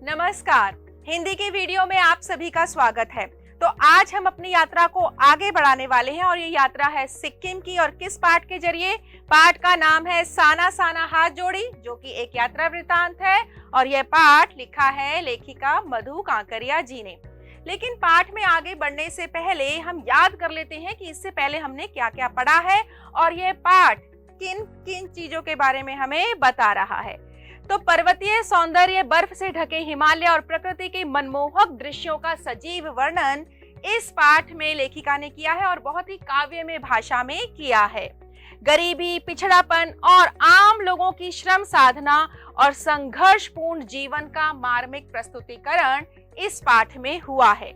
नमस्कार, हिंदी की वीडियो में आप सभी का स्वागत है। तो आज हम अपनी यात्रा को आगे बढ़ाने वाले हैं और ये यात्रा है सिक्किम की। और किस पाठ के जरिए? पाठ का नाम है साना साना हाथ जोड़ी, जो कि एक यात्रा वृतांत है और यह पाठ लिखा है लेखिका मधु कांकरिया जी ने। लेकिन पाठ में आगे बढ़ने से पहले हम याद कर लेते हैं कि इससे पहले हमने क्या क्या पढ़ा है और यह पाठ किन किन चीजों के बारे में हमें बता रहा है। तो पर्वतीय सौंदर्य, बर्फ से ढके हिमालय और प्रकृति के मनमोहक दृश्यों का सजीव वर्णन इस पाठ में लेखिका ने किया है और बहुत ही काव्यमय भाषा में किया है। गरीबी, पिछड़ापन और आम लोगों की श्रम साधना और संघर्षपूर्ण जीवन का मार्मिक प्रस्तुतिकरण इस पाठ में हुआ है।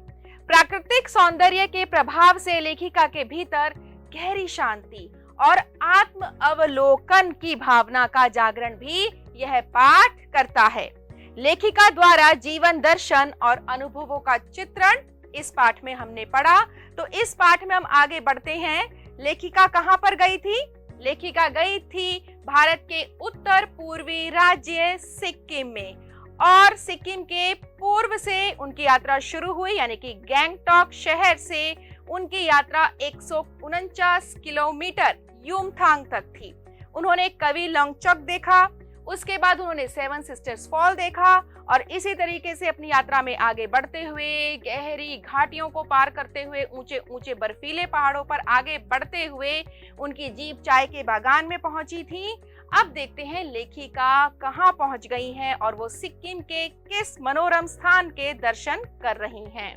प्राकृतिक सौंदर्य के प्रभाव से लेखिका के भीतर गहरी शांति और आत्म अवलोकन की भावना का जागरण भी यह पाठ करता है। लेखिका द्वारा जीवन दर्शन और अनुभवों का चित्रण इस पाठ में हमने पढ़ा। तो इस पाठ में हम आगे बढ़ते हैं। लेखिका कहां पर गई थी? लेखिका गई थी भारत के उत्तर पूर्वी राज्य सिक्किम में, और सिक्किम के पूर्व से उनकी यात्रा शुरू हुई, यानी कि गैंगटॉक शहर से उनकी यात्रा 149 किलोमीटर युमथांग तक थी। उन्होंने कवि लॉन्गचौक देखा, उसके बाद उन्होंने सेवन सिस्टर्स फॉल देखा और इसी तरीके से अपनी यात्रा में आगे बढ़ते हुए, गहरी घाटियों को पार करते हुए, ऊंचे ऊंचे बर्फीले पहाड़ों पर आगे बढ़ते हुए उनकी जीप चाय के बागान में पहुंची थी। अब देखते हैं लेखिका कहां पहुंच गई हैं और वो सिक्किम के किस मनोरम स्थान के दर्शन कर रही हैं।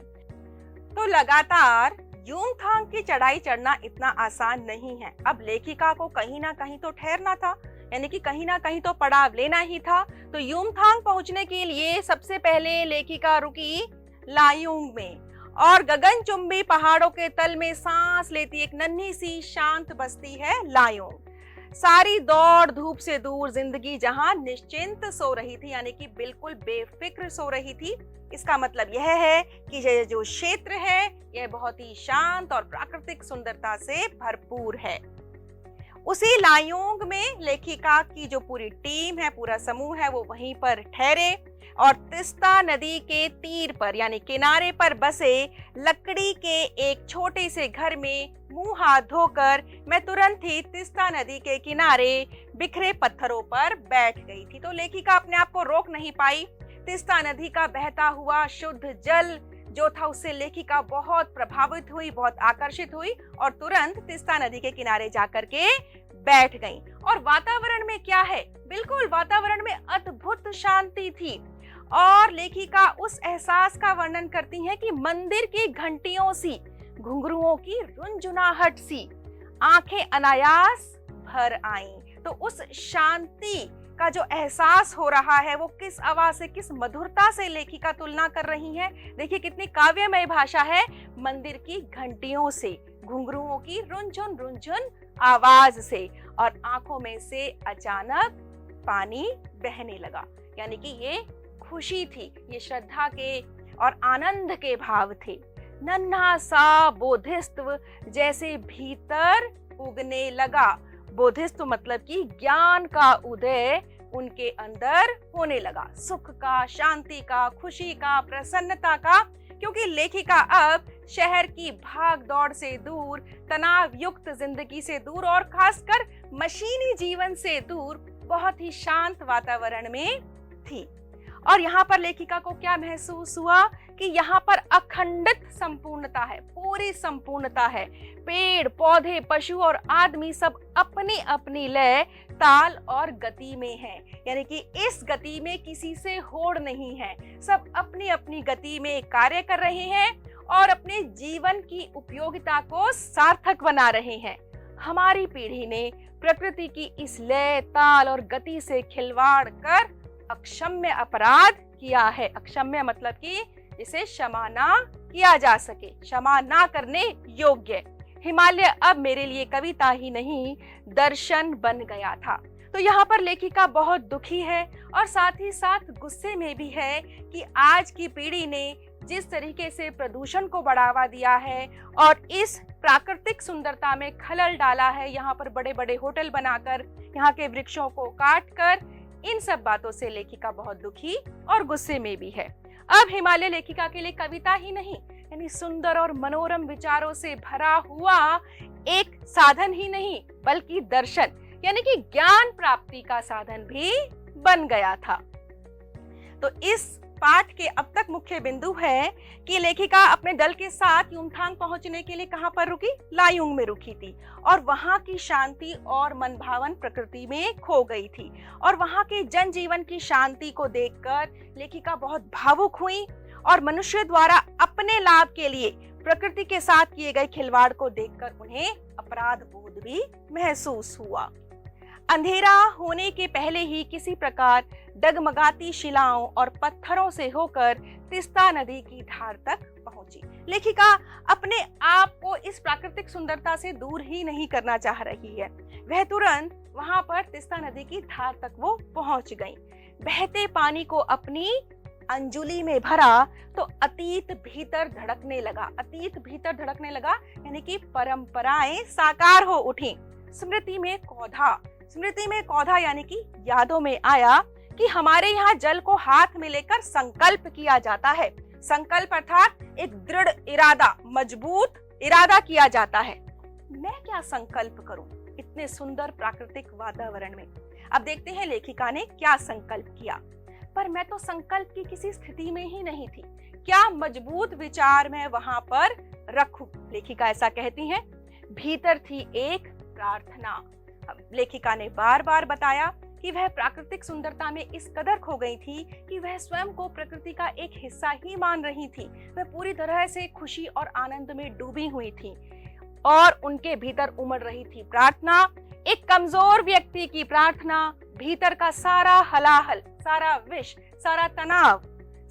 तो लगातार युमथांग की चढ़ाई चढ़ना इतना आसान नहीं है। अब लेखिका को कहीं ना कहीं तो ठहरना था, यानी कि कहीं ना कहीं तो पड़ाव लेना ही था। तो युमथांग पहुंचने के लिए सबसे पहले लेखिका रुकी लायुंग में, और गगनचुंबी पहाड़ों के तल में सांस लेती एक नन्ही सी शांत बस्ती है लायुंग। सारी दौड़ धूप से दूर जिंदगी जहां निश्चिंत सो रही थी, यानी कि बिल्कुल बेफिक्र सो रही थी। इसका मतलब यह है कि यह जो क्षेत्र है यह बहुत ही शांत और प्राकृतिक सुंदरता से भरपूर है। उसी लायुंग में लेखिका की जो पूरी टीम है, पूरा समूह है, वो वहीं पर ठहरे और तिस्ता नदी के तीर पर, यानी किनारे पर बसे लकड़ी के एक छोटे से घर में मुंह हाथ धोकर मैं तुरंत ही तिस्ता नदी के किनारे बिखरे पत्थरों पर बैठ गई थी। तो लेखिका अपने आप को रोक नहीं पाई। तिस्ता नदी का बहता हुआ शुद्ध जल जो था उससे लेखिका बहुत प्रभावित हुई, बहुत आकर्षित हुई और तुरंत तिस्ता नदी के किनारे जाकर के बैठ गई। और वातावरण में क्या है? बिल्कुल वातावरण में अद्भुत शांति थी। और लेखिका उस एहसास का वर्णन करती हैं कि मंदिर की घंटियों सी, घुंघरुओं की रुनझुनाहट सी आंखें अनायास भर आईं। तो उस शांति का जो एहसास हो रहा है वो किस आवाज से, किस मधुरता से लेखिका तुलना कर रही हैं। देखिए कितनी काव्यमय भाषा है। मंदिर की घंटियों से, घुंघरुओं की रुनझुन रुनझुन आवाज से, और आंखों में से अचानक पानी बहने लगा, यानी कि ये खुशी थी, ये श्रद्धा के और आनंद के भाव थे। नन्हा सा बोधिस्त्व जैसे भीतर उगने लगा। बोधिस्त्व मतलब कि ज्ञान का उदय उनके अंदर होने लगा, सुख का, शांति का, खुशी का, प्रसन्नता का। क्योंकि लेखिका अब शहर की भाग दौड़ से दूर, तनाव युक्त जिंदगी से दूर और खासकर मशीनी जीवन से दूर बहुत ही शांत वातावरण में थी। और यहाँ पर लेखिका को क्या महसूस हुआ कि यहाँ पर अखंडित संपूर्णता है, पूरी संपूर्णता है। पेड़, पौधे, पशु और आदमी सब अपनी अपनी लय, ताल और गति में हैं। यानी कि इस गति में किसी से होड़ नहीं है। सब अपनी अपनी गति में कार्य कर रहे हैं और अपने जीवन की उपयोगिता को सार्थक बना रहे हैं। हमारी पीढ़ी ने प्रकृति की इस लय, ताल और गति से खिलवाड़ कर अक्षम्य अपराध किया है। अक्षम्य मतलब कि जिसे क्षमा ना किया जा सके, क्षमा ना करने योग्य। हिमालय अब मेरे लिए कविता ही नहीं, दर्शन बन गया था। तो यहाँ पर लेखिका बहुत दुखी है और साथ ही साथ गुस्से में भी है कि आज की पीढ़ी ने जिस तरीके से प्रदूषण को बढ़ावा दिया है और इस प्राकृतिक सुंदरता में खलल डाला है, यहाँ पर बड़े बड़े होटल बनाकर, यहाँ के वृक्षों को काटकर, इन सब बातों से लेखिका बहुत दुखी और गुस्से में भी है। अब हिमालय लेखिका के लिए कविता ही नहीं, यानी सुंदर और मनोरम विचारों से भरा हुआ एक साधन ही नहीं, बल्कि दर्शन यानी कि ज्ञान प्राप्ति का साधन भी बन गया था। तो इस पाठ के अब तक मुख्य बिंदु है कि लेखिका अपने दल के साथ युमथांग पहुंचने के लिए कहां पर रुकी? लायुंग में रुकी थी और वहां की शांति और मनभावन प्रकृति में खो गई थी। और वहां के जनजीवन की शांति को देखकर लेखिका बहुत भावुक हुई और मनुष्य द्वारा अपने लाभ के लिए प्रकृति के साथ किए गए खिलवाड़ को देखकर उन्हें अपराध बोध भी महसूस हुआ। अंधेरा होने के पहले ही किसी प्रकार डगमगाती शिलाओं और पत्थरों से होकर तीस्ता नदी की धार तक पहुंची। लेखिका अपने आप को इस प्राकृतिक सुंदरता से दूर ही नहीं करना चाह रही है। वह तुरंत वहां पर तीस्ता नदी की धार तक वो पहुंच गई। बहते पानी को अपनी अंजुली में भरा तो अतीत भीतर धड़कने लगा, यानी कि परंपराएं साकार हो उठी। स्मृति में कौधा यानी कि यादों में आया कि हमारे यहाँ जल को हाथ में लेकर संकल्प किया जाता है। संकल्प अर्थात एक दृढ़ इरादा, मजबूत इरादा किया जाता है। मैं क्या संकल्प करूं इतने सुंदर प्राकृतिक वातावरण में? अब देखते हैं लेखिका ने क्या संकल्प किया। पर मैं तो संकल्प की किसी स्थिति में ही नहीं थी, क्या मजबूत विचार मैं वहां पर रखूं? लेखिका ऐसा कहती हैं। भीतर थी एक प्रार्थना। लेखिका ने बार बार बताया कि वह प्राकृतिक सुंदरता में इस कदर खो गई थी कि वह स्वयं को प्रकृति का एक हिस्सा ही मान रही थी। वह पूरी तरह से खुशी और आनंद में डूबी हुई थी और उनके भीतर उमड़ रही थी प्रार्थना, एक कमजोर व्यक्ति की प्रार्थना। भीतर का सारा हलाहल, सारा विष, सारा तनाव,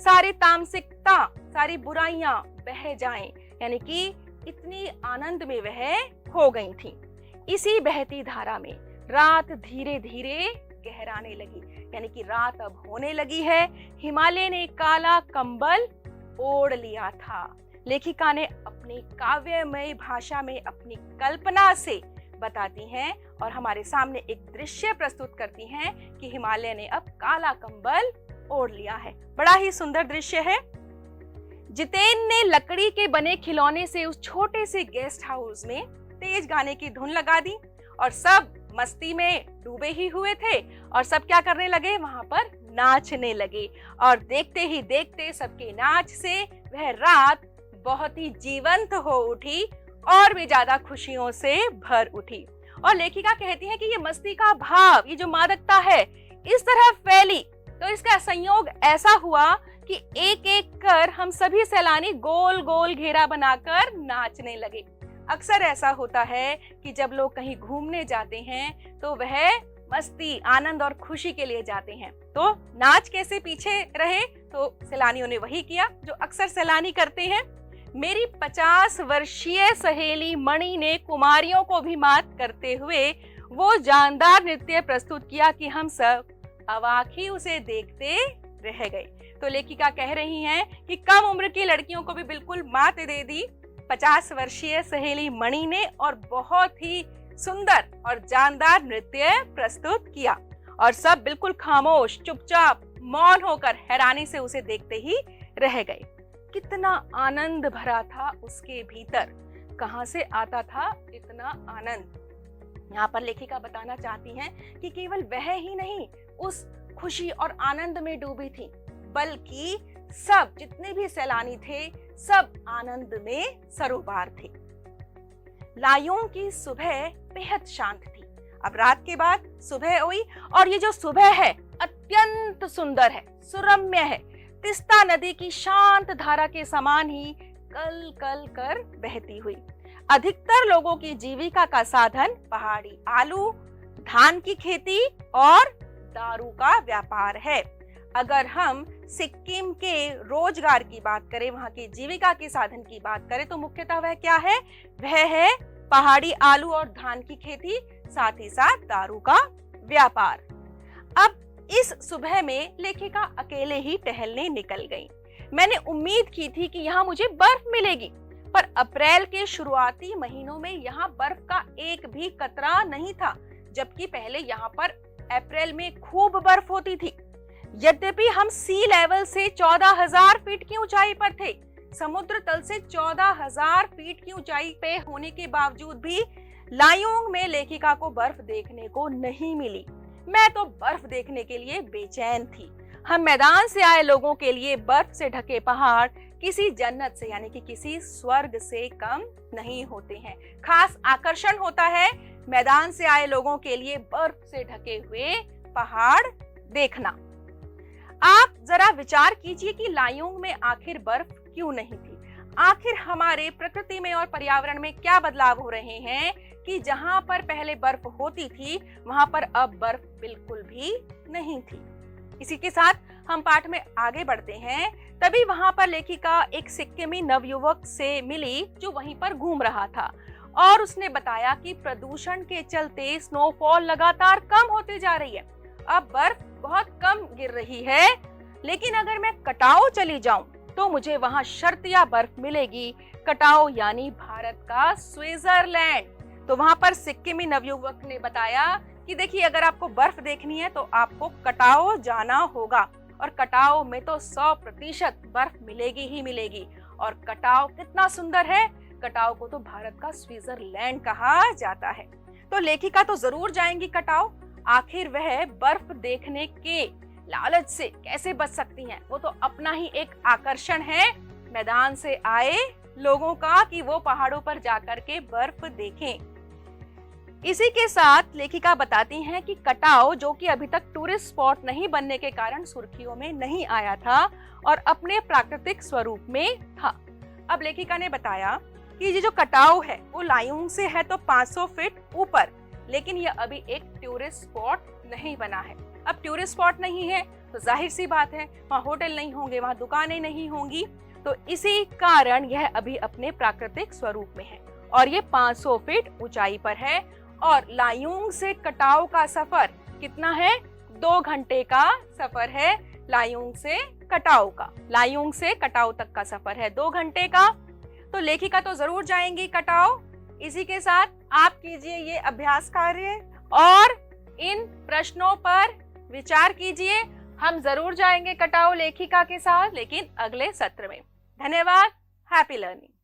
सारी तामसिकता, सारी बुराइयां बह जाएं, यानी कि इतनी आनंद में वह खो गई थी। इसी बहती धारा में रात धीरे धीरे गहराने लगी, यानी कि रात अब होने लगी है। हिमालय ने काला कंबल ओढ़ लिया था। लेखिका ने अपनी काव्यमय भाषा में अपनी कल्पना से बताती हैं और हमारे सामने एक दृश्य प्रस्तुत करती हैं कि हिमालय ने अब काला कंबल ओढ़ लिया है। बड़ा ही सुंदर दृश्य है। जितेन ने लकड़ी के बने खिलौने से उस छोटे से गेस्ट हाउस में तेज गाने की धुन लगा दी और सब मस्ती में डूबे ही हुए थे और सब क्या करने लगे? वहां पर नाचने लगे। और देखते ही देखते सबके नाच से वह रात बहुत ही जीवंत हो उठी और भी ज्यादा खुशियों से भर उठी। और लेखिका कहती है कि ये मस्ती का भाव, ये जो मादकता है, इस तरह फैली तो इसका संयोग ऐसा हुआ कि एक एक कर हम सभी सैलानी गोल गोल घेरा बनाकर नाचने लगे। अक्सर ऐसा होता है कि जब लोग कहीं घूमने जाते हैं तो वह मस्ती, आनंद और खुशी के लिए जाते हैं, तो नाच कैसे पीछे रहे? तो सैलानियों ने वही किया जो अक्सर सैलानी करते हैं। मेरी 50 वर्षीय सहेली मणि ने कुमारियों को भी मात करते हुए वो जानदार नृत्य प्रस्तुत किया कि हम सब अवाक ही उसे देखते रह गए। तो लेखिका कह रही हैं कि कम उम्र की लड़कियों को भी बिल्कुल मात दे दी 50 वर्षीय सहेली मणि ने और बहुत ही सुंदर और जानदार नृत्य प्रस्तुत किया और सब बिल्कुल खामोश, चुपचाप, मौन होकर हैरानी से उसे देखते ही रह गए। कितना आनंद भरा था उसके भीतर, कहां से आता था इतना आनंद? यहाँ पर लेखिका बताना चाहती हैं कि केवल वह ही नहीं उस खुशी और आनंद में डूबी थी, बल्कि सब जितने भी सैलानी थे सब आनंद में सरोबार थे। लायुंग की सुबह बेहद शांत थी। अब रात के बाद सुबह हुई और ये जो सुबह है अत्यंत सुंदर है, सुरम्य है। तीस्ता नदी की शांत धारा के समान ही कल कल कर बहती हुई। अधिकतर लोगों की जीविका का साधन पहाड़ी आलू, धान की खेती और दारू का व्यापार है। अगर हम सिक्किम के रोजगार की बात करें, वहां की जीविका के साधन की बात करें, तो मुख्यतः वह क्या है? वह है पहाड़ी आलू और धान की खेती, साथ ही साथ दारू का व्यापार। अब इस सुबह में लेखिका अकेले ही टहलने निकल गई। मैंने उम्मीद की थी कि यहाँ मुझे बर्फ मिलेगी, पर अप्रैल के शुरुआती महीनों में यहाँ बर्फ का एक भी कतरा नहीं था, जबकि पहले यहाँ पर अप्रैल में खूब बर्फ होती थी। यद्यपि हम सी लेवल से 14,000 फीट की ऊंचाई पर थे, समुद्र तल से 14,000 फीट की ऊंचाई पे होने के बावजूद भी लायोंग में लेखिका को बर्फ देखने को नहीं मिली। मैं तो बर्फ देखने के लिए बेचैन थी। हम मैदान से आए लोगों के लिए बर्फ से ढके पहाड़ किसी जन्नत से यानी कि किसी स्वर्ग से कम नहीं होते हैं। खास आकर्षण होता है मैदान से आए लोगों के लिए बर्फ से ढके हुए पहाड़ देखना। आप जरा विचार कीजिए कि लायोंग में आखिर बर्फ क्यों नहीं थी। आखिर हमारे प्रकृति में और पर्यावरण में क्या बदलाव हो रहे हैं कि जहां पर पहले बर्फ होती थी वहां पर अब बर्फ बिल्कुल भी नहीं थी। इसी के साथ हम पाठ में आगे बढ़ते हैं। तभी वहां पर लेखिका एक सिक्किमी नवयुवक से मिली जो वहीं पर घूम रहा था और उसने बताया कि प्रदूषण के चलते स्नोफॉल लगातार कम होती जा रही है। अब बर्फ बहुत कम गिर रही है, लेकिन अगर मैं कटाओ चली जाऊं तो मुझे वहां शर्तिया बर्फ मिलेगी। कटाओ यानी भारत का स्विट्जरलैंड। तो वहां पर सिक्किमी नवयुवक ने बताया कि देखिए, अगर आपको बर्फ देखनी है तो आपको कटाओ जाना होगा और कटाओ में तो 100% बर्फ मिलेगी ही मिलेगी। और कटाओ कितना सुंदर है, कटाओ को तो भारत का स्विट्जरलैंड कहा जाता है। तो लेखिका तो जरूर जाएंगी कटाओ। आखिर वह बर्फ देखने के लालच से कैसे बच सकती हैं? वो तो अपना ही एक आकर्षण है मैदान से आए लोगों का कि वो पहाड़ों पर जाकर के बर्फ देखें। इसी के साथ लेखिका बताती हैं कि कटाओ, जो कि अभी तक टूरिस्ट स्पॉट नहीं बनने के कारण सुर्खियों में नहीं आया था और अपने प्राकृतिक स्वरूप में था। अब लेखिका ने बताया कि ये जो कटाओ है वो लायोंग से है तो 500 फीट ऊपर, लेकिन ये अभी एक टूरिस्ट स्पॉट नहीं बना है। अब टूरिस्ट स्पॉट नहीं है तो जाहिर सी बात है वहाँ होटल नहीं होंगे, वहाँ दुकानें नहीं होंगी, तो इसी कारण यह अभी अपने प्राकृतिक स्वरूप में है और ये 500 फीट ऊंचाई पर है। और लायोंग से कटाओ का सफर कितना है? 2 घंटे का सफर है लायोंग से कटाओ का। लायोंग से कटाओ तक का सफर है 2 घंटे का। तो लेखिका तो जरूर जाएंगी कटाओ। इसी के साथ आप कीजिए ये अभ्यास कार्य और इन प्रश्नों पर विचार कीजिए। हम जरूर जाएंगे कटाओ लेखिका के साथ, लेकिन अगले सत्र में। धन्यवाद। Happy learning.